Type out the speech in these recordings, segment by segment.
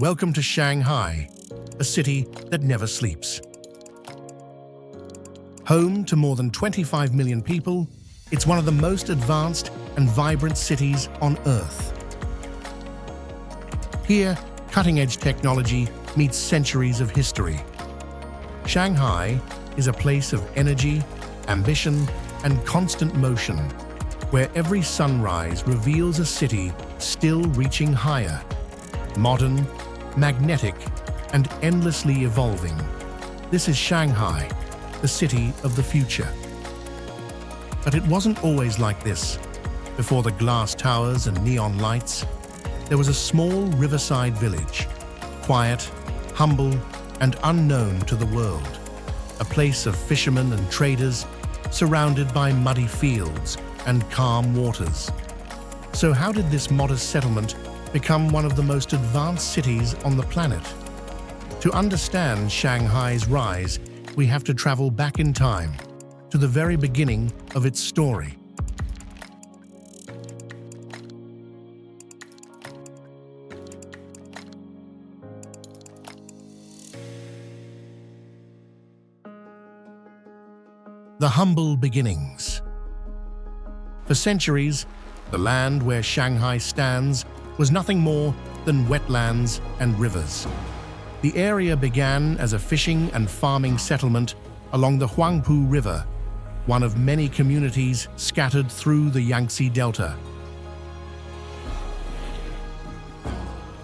Welcome to Shanghai, a city that never sleeps. Home to more than 25 million people, it's one of the most advanced and vibrant cities on Earth. Here, cutting-edge technology meets centuries of history. Shanghai is a place of energy, ambition, and constant motion, where every sunrise reveals a city still reaching higher, modern, magnetic, and endlessly evolving. This is Shanghai, the city of the future. But it wasn't always like this. Before the glass towers and neon lights, there was a small riverside village, quiet, humble, and unknown to the world. A place of fishermen and traders, surrounded by muddy fields and calm waters. So how did this modest settlement become one of the most advanced cities on the planet? To understand Shanghai's rise, we have to travel back in time, to the very beginning of its story. The humble beginnings. For centuries, the land where Shanghai stands was nothing more than wetlands and rivers. The area began as a fishing and farming settlement along the Huangpu River, one of many communities scattered through the Yangtze Delta.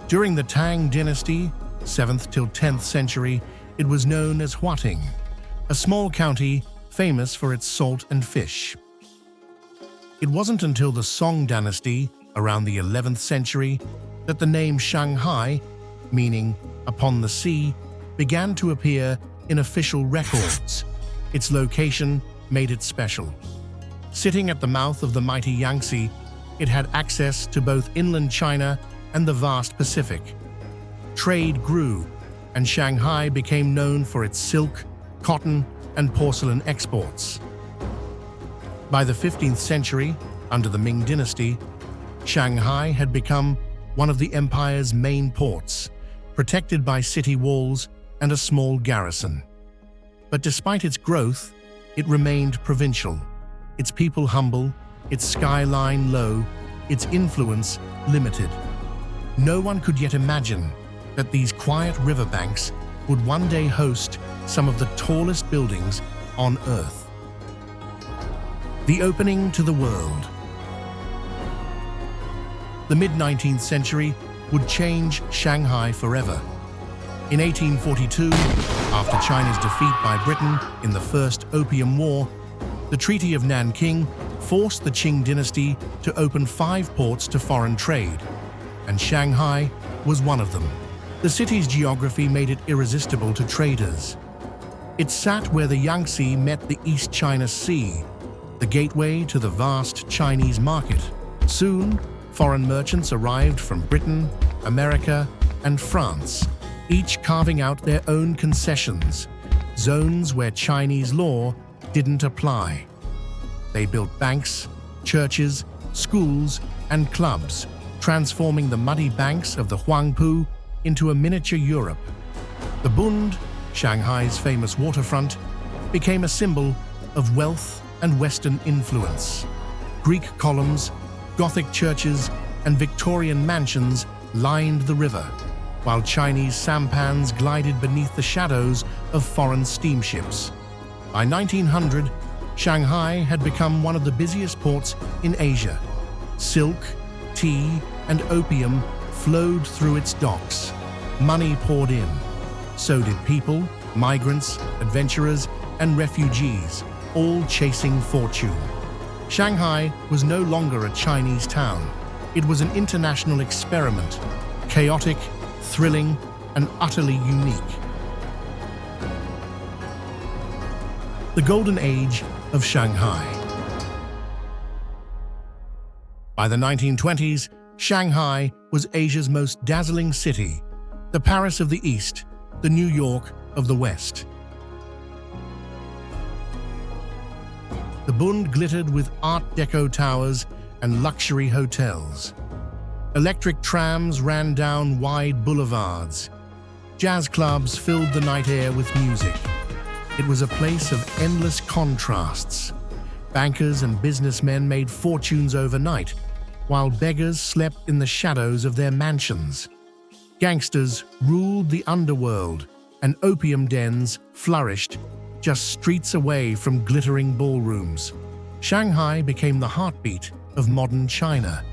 During the Tang dynasty, 7th till 10th century, it was known as Huating, a small county famous for its salt and fish. It wasn't until the Song dynasty, around the 11th century, that the name Shanghai, meaning upon the sea, began to appear in official records. Its location made it special. Sitting at the mouth of the mighty Yangtze, it had access to both inland China and the vast Pacific. Trade grew, and Shanghai became known for its silk, cotton, and porcelain exports. By the 15th century, under the Ming dynasty, Shanghai had become one of the empire's main ports, protected by city walls and a small garrison. But despite its growth, it remained provincial, its people humble, its skyline low, its influence limited. No one could yet imagine that these quiet riverbanks would one day host some of the tallest buildings on Earth. The opening to the world. The mid-19th century would change Shanghai forever. In 1842, after China's defeat by Britain in the First Opium War, the Treaty of Nanking forced the Qing dynasty to open 5 ports to foreign trade, and Shanghai was one of them. The city's geography made it irresistible to traders. It sat where the Yangtze met the East China Sea, the gateway to the vast Chinese market. Soon, foreign merchants arrived from Britain, America, and France, each carving out their own concessions, zones where Chinese law didn't apply. They built banks, churches, schools, and clubs, transforming the muddy banks of the Huangpu into a miniature Europe. The Bund, Shanghai's famous waterfront, became a symbol of wealth and Western influence. Greek columns, Gothic churches, and Victorian mansions lined the river, while Chinese sampans glided beneath the shadows of foreign steamships. By 1900, Shanghai had become one of the busiest ports in Asia. Silk, tea, and opium flowed through its docks. Money poured in. So did people, migrants, adventurers, and refugees, all chasing fortune. Shanghai was no longer a Chinese town. It was an international experiment, chaotic, thrilling, and utterly unique. The Golden Age of Shanghai. By the 1920s, Shanghai was Asia's most dazzling city, the Paris of the East, the New York of the West. The Bund glittered with Art Deco towers and luxury hotels. Electric trams ran down wide boulevards. Jazz clubs filled the night air with music. It was a place of endless contrasts. Bankers and businessmen made fortunes overnight, while beggars slept in the shadows of their mansions. Gangsters ruled the underworld, and opium dens flourished just streets away from glittering ballrooms. Shanghai became the heartbeat of modern China,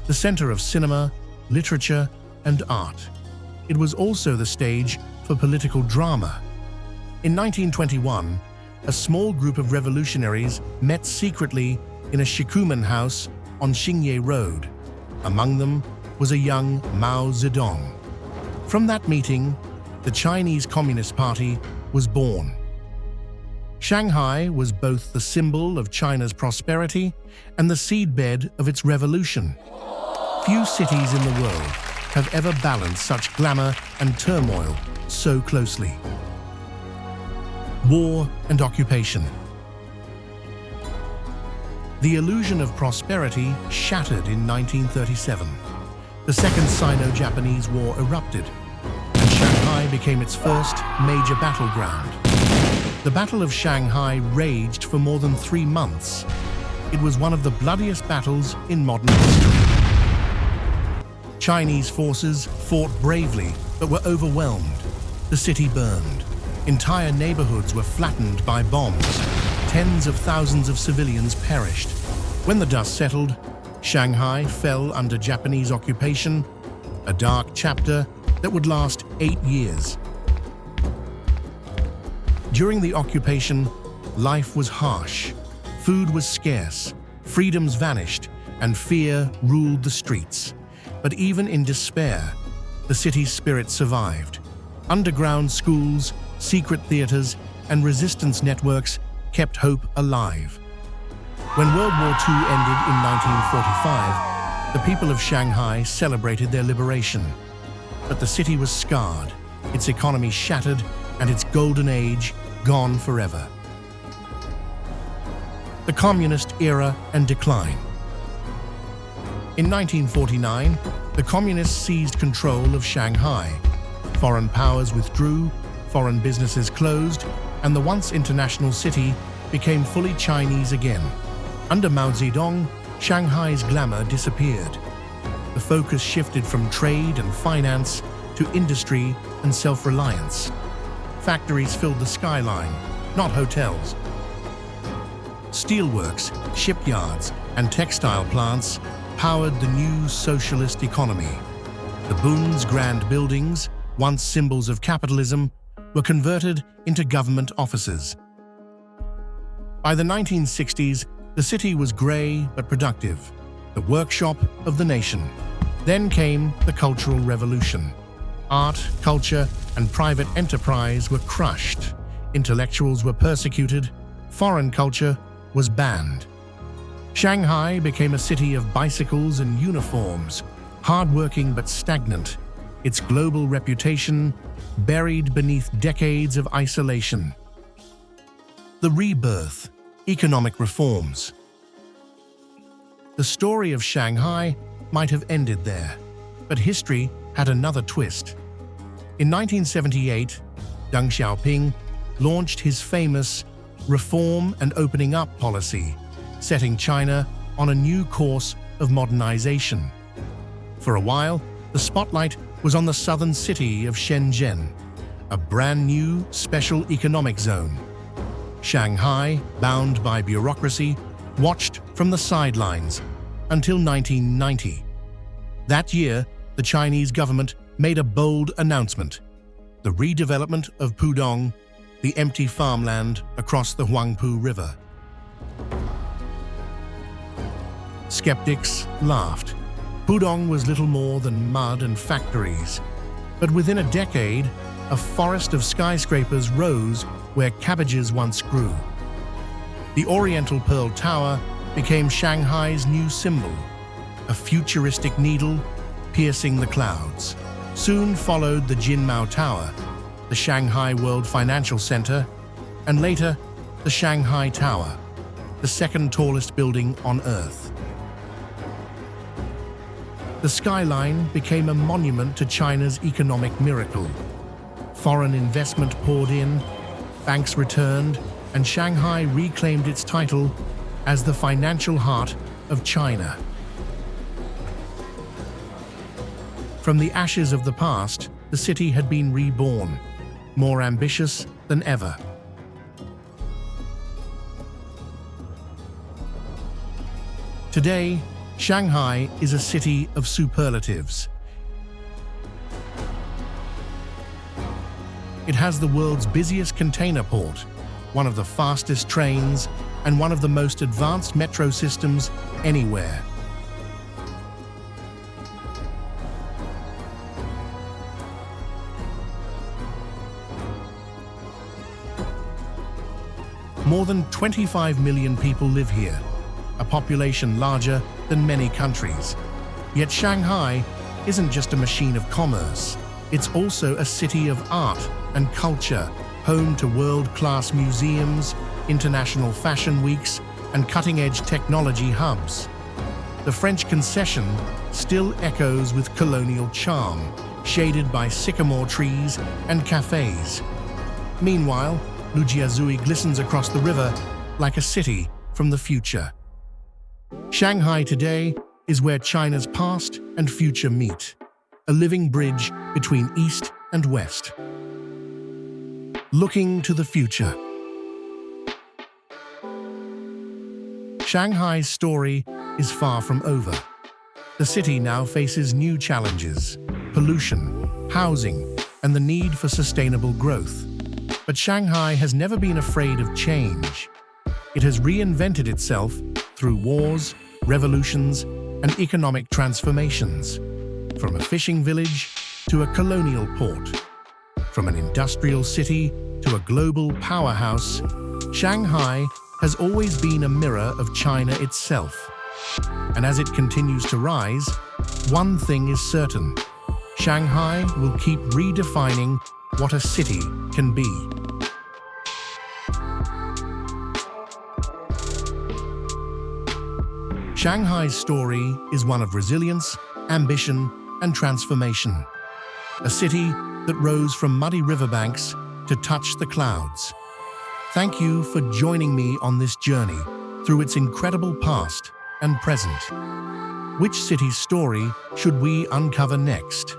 the center of cinema, literature, and art. It was also the stage for political drama. In 1921, a small group of revolutionaries met secretly in a shikumen house on Xingye Road. Among them was a young Mao Zedong. From that meeting, the Chinese Communist Party was born. Shanghai was both the symbol of China's prosperity and the seedbed of its revolution. Few cities in the world have ever balanced such glamour and turmoil so closely. War and occupation. The illusion of prosperity shattered in 1937. The Second Sino-Japanese War erupted, and Shanghai became its first major battleground. The Battle of Shanghai raged for more than 3 months. It was one of the bloodiest battles in modern history. Chinese forces fought bravely but were overwhelmed. The city burned. Entire neighborhoods were flattened by bombs. Tens of thousands of civilians perished. When the dust settled, Shanghai fell under Japanese occupation, a dark chapter that would last 8 years. During the occupation, life was harsh. Food was scarce, freedoms vanished, and fear ruled the streets. But even in despair, the city's spirit survived. Underground schools, secret theaters, and resistance networks kept hope alive. When World War II ended in 1945, the people of Shanghai celebrated their liberation. But the city was scarred, its economy shattered, and its golden age gone forever. The Communist Era and Decline. In 1949, the Communists seized control of Shanghai. Foreign powers withdrew, foreign businesses closed, and the once international city became fully Chinese again. Under Mao Zedong, Shanghai's glamour disappeared. The focus shifted from trade and finance to industry and self-reliance. Factories filled the skyline, not hotels. Steelworks, shipyards, and textile plants powered the new socialist economy. The Bund's grand buildings, once symbols of capitalism, were converted into government offices. By the 1960s, the city was grey but productive, the workshop of the nation. Then came the Cultural Revolution. Art, culture, and private enterprise were crushed. Intellectuals were persecuted. Foreign culture was banned. Shanghai became a city of bicycles and uniforms, hardworking but stagnant, its global reputation buried beneath decades of isolation. The rebirth, economic reforms. The story of Shanghai might have ended there, but history had another twist. In 1978, Deng Xiaoping launched his famous reform and opening up policy, setting China on a new course of modernization. For a while, the spotlight was on the southern city of Shenzhen, a brand new special economic zone. Shanghai, bound by bureaucracy, watched from the sidelines until 1990. That year, the Chinese government made a bold announcement: the redevelopment of Pudong, the empty farmland across the Huangpu River. Skeptics laughed. Pudong was little more than mud and factories. But within a decade, a forest of skyscrapers rose where cabbages once grew. The Oriental Pearl Tower became Shanghai's new symbol, a futuristic needle piercing the clouds. Soon followed the Jinmao Tower, the Shanghai World Financial Center, and later the Shanghai Tower, the second tallest building on Earth. The skyline became a monument to China's economic miracle. Foreign investment poured in, banks returned, and Shanghai reclaimed its title as the financial heart of China. From the ashes of the past, the city had been reborn, more ambitious than ever. Today, Shanghai is a city of superlatives. It has the world's busiest container port, one of the fastest trains, and one of the most advanced metro systems anywhere. More than 25 million people live here, a population larger than many countries. Yet Shanghai isn't just a machine of commerce. It's also a city of art and culture, home to world-class museums, international fashion weeks, and cutting-edge technology hubs. The French concession still echoes with colonial charm, shaded by sycamore trees and cafes. Meanwhile, Lujiazui glistens across the river like a city from the future. Shanghai today is where China's past and future meet, a living bridge between East and West. Looking to the future. Shanghai's story is far from over. The city now faces new challenges: pollution, housing, and the need for sustainable growth. But Shanghai has never been afraid of change. It has reinvented itself through wars, revolutions, and economic transformations. From a fishing village to a colonial port, from an industrial city to a global powerhouse, Shanghai has always been a mirror of China itself. And as it continues to rise, one thing is certain: Shanghai will keep redefining what a city can be. Shanghai's story is one of resilience, ambition, and transformation. A city that rose from muddy riverbanks to touch the clouds. Thank you for joining me on this journey through its incredible past and present. Which city's story should we uncover next?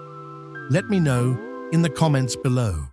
Let me know in the comments below.